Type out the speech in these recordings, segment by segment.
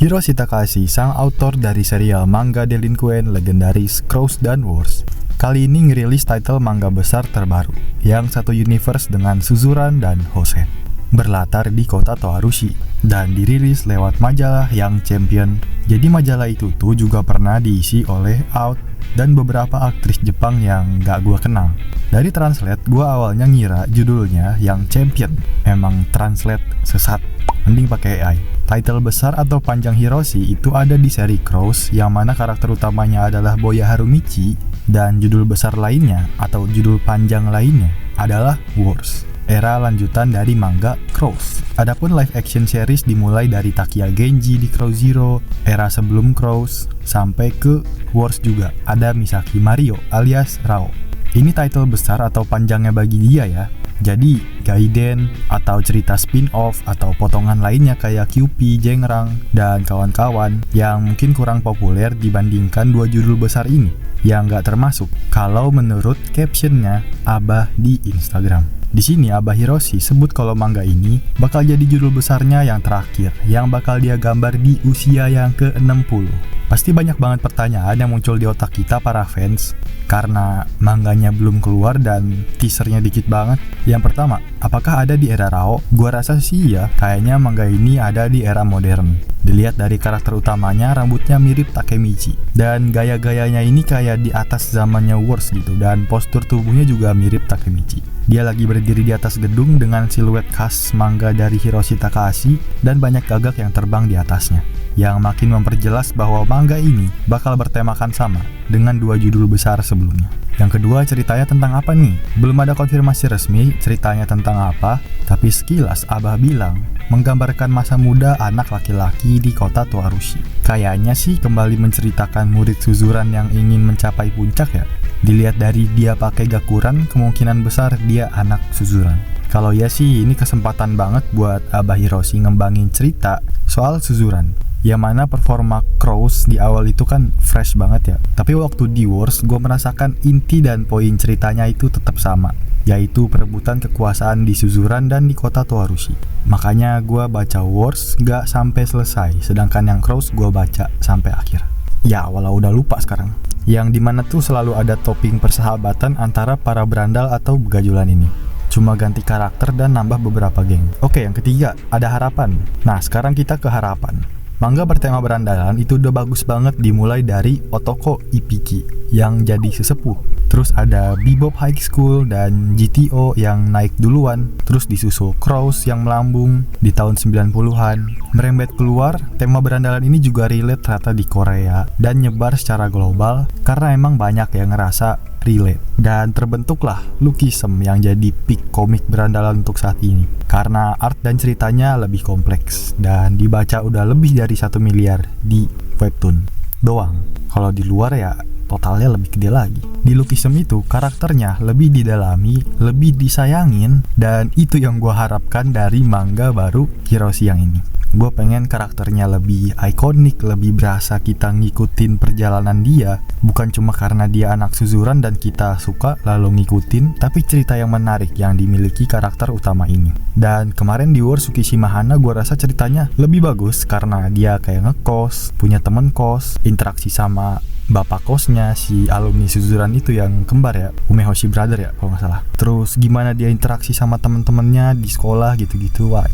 Hiroshi Takahashi, sang autor dari serial manga delinquent legendaris Crows dan Wars, kali ini ngerilis title manga besar terbaru yang satu universe dengan Suzuran dan Hosen, berlatar di kota Toarushi dan dirilis lewat majalah Young Champion. Jadi majalah itu tuh juga pernah diisi oleh Out dan beberapa aktris Jepang yang gak gua kenal. Dari translate, gua awalnya ngira judulnya Young Champion. Emang translate sesat, mending pakai AI. Title besar atau panjang Hiroshi itu ada di seri Crows, yang mana karakter utamanya adalah Boya Harumichi, dan judul besar lainnya atau judul panjang lainnya adalah Wars, era lanjutan dari manga Crows. Adapun live action series dimulai dari Takia Genji di Crow Zero, era sebelum Crows, sampai ke Wars juga ada Misaki Mario alias Rao. Ini title besar atau panjangnya bagi dia ya. Jadi Gaiden atau cerita spin-off atau potongan lainnya kayak QP, Jengrang, dan kawan-kawan yang mungkin kurang populer dibandingkan dua judul besar ini, yang gak termasuk kalau menurut captionnya Abah di Instagram. Di sini Abah Hiroshi sebut kalau manga ini bakal jadi judul besarnya yang terakhir, yang bakal dia gambar di usia yang ke-60. Pasti banyak banget pertanyaan yang muncul di otak kita para fans, karena manganya belum keluar dan teasernya dikit banget. Yang pertama, apakah ada di era Rao? Gua rasa sih ya, kayaknya manga ini ada di era modern. Dilihat dari karakter utamanya, rambutnya mirip Takemichi, dan gaya-gayanya ini kayak di atas zamannya Wars gitu, dan postur tubuhnya juga mirip Takemichi. Dia lagi berdiri di atas gedung dengan siluet khas manga dari Hiroshi Takahashi dan banyak gagak yang terbang di atasnya, yang makin memperjelas bahwa manga ini bakal bertemakan sama dengan dua judul besar sebelumnya. Yang kedua, ceritanya tentang apa nih? Belum ada konfirmasi resmi ceritanya tentang apa, tapi sekilas Abah bilang menggambarkan masa muda anak laki-laki di kota Toarushi. Kayaknya sih kembali menceritakan murid Suzuran yang ingin mencapai puncak ya. Dilihat dari dia pakai gakuran, kemungkinan besar dia anak Suzuran. Kalau ya sih, ini kesempatan banget buat Abah Hiroshi ngembangin cerita soal Suzuran, yang mana performa Crows di awal itu kan fresh banget ya. Tapi waktu di Wars, gue merasakan inti dan poin ceritanya itu tetap sama, yaitu perebutan kekuasaan di Suzuran dan di kota Toarushi. Makanya gue baca Wars gak sampai selesai, sedangkan yang Crows gue baca sampai akhir. Ya, walau udah lupa sekarang. Yang dimana tuh selalu ada toping persahabatan antara para berandal atau begajulan ini. Cuma ganti karakter dan nambah beberapa geng. Oke, yang ketiga, ada harapan. Nah, sekarang kita ke harapan. Manga bertema berandalan itu udah bagus banget, dimulai dari Otoko Ippiki yang jadi sesepuh. Terus ada Bebop High School dan GTO yang naik duluan. Terus disusul Crows yang melambung di tahun 90-an. Merembet keluar, tema berandalan ini juga relate ternyata di Korea dan nyebar secara global karena emang banyak yang ngerasa relate. Dan terbentuklah Lookism yang jadi peak komik berandalan untuk saat ini, karena art dan ceritanya lebih kompleks dan dibaca udah lebih dari 1 miliar di webtoon doang. Kalau di luar ya totalnya lebih gede lagi. Di Lookism itu karakternya lebih didalami, lebih disayangin, dan itu yang gue harapkan dari manga baru Hiroshi yang ini. Gue pengen karakternya lebih ikonik, lebih berasa kita ngikutin perjalanan dia, bukan cuma karena dia anak Suzuran dan kita suka lalu ngikutin, tapi cerita yang menarik yang dimiliki karakter utama ini. Dan kemarin di War Tsukishima Hana gue rasa ceritanya lebih bagus karena dia kayak ngekos, punya temen kos, interaksi sama bapak kosnya si alumni Suzuran itu yang kembar ya, Umehoshi Brother ya kalau nggak salah. Terus gimana dia interaksi sama temen-temennya di sekolah gitu-gitu. Wah,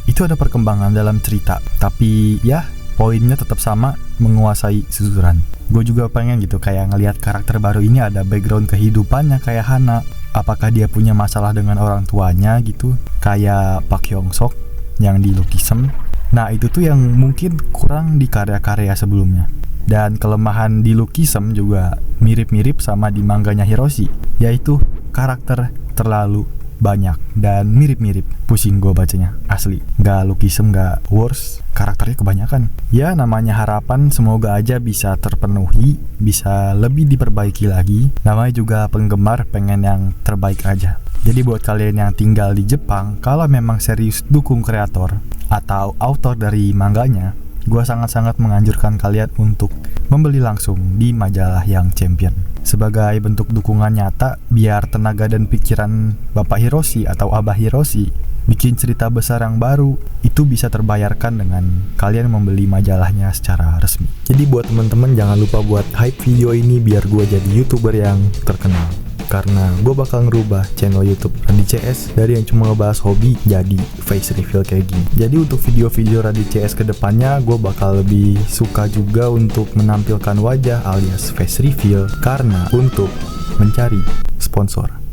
itu ada perkembangan dalam cerita, tapi ya poinnya tetap sama, menguasai Suzuran. Gue juga pengen gitu kayak ngelihat karakter baru ini ada background kehidupannya kayak Hana. Apakah dia punya masalah dengan orang tuanya gitu, kayak Pak Hyung Sok yang di Lookism. Nah, itu tuh yang mungkin kurang di karya-karya sebelumnya. Dan kelemahan di Lookism juga mirip-mirip sama di manganya Hiroshi, yaitu karakter terlalu banyak dan mirip-mirip. Pusing gue bacanya, asli. Gak Lookism, gak Wars, karakternya kebanyakan. Ya namanya harapan, semoga aja bisa terpenuhi, bisa lebih diperbaiki lagi. Namanya juga penggemar, pengen yang terbaik aja. Jadi buat kalian yang tinggal di Jepang, kalau memang serius dukung kreator atau autor dari manganya, gue sangat-sangat menganjurkan kalian untuk membeli langsung di majalah Young Champion. Sebagai bentuk dukungan nyata, biar tenaga dan pikiran Bapak Hiroshi atau Abah Hiroshi bikin cerita besar yang baru, itu bisa terbayarkan dengan kalian membeli majalahnya secara resmi. Jadi buat teman-teman jangan lupa buat hype video ini biar gue jadi YouTuber yang terkenal. Karena gue bakal ngerubah channel YouTube Randy CS dari yang cuma ngebahas hobi jadi face reveal kayak gini. Jadi untuk video-video Randy CS kedepannya gue bakal lebih suka juga untuk menampilkan wajah alias face reveal karena untuk mencari sponsor.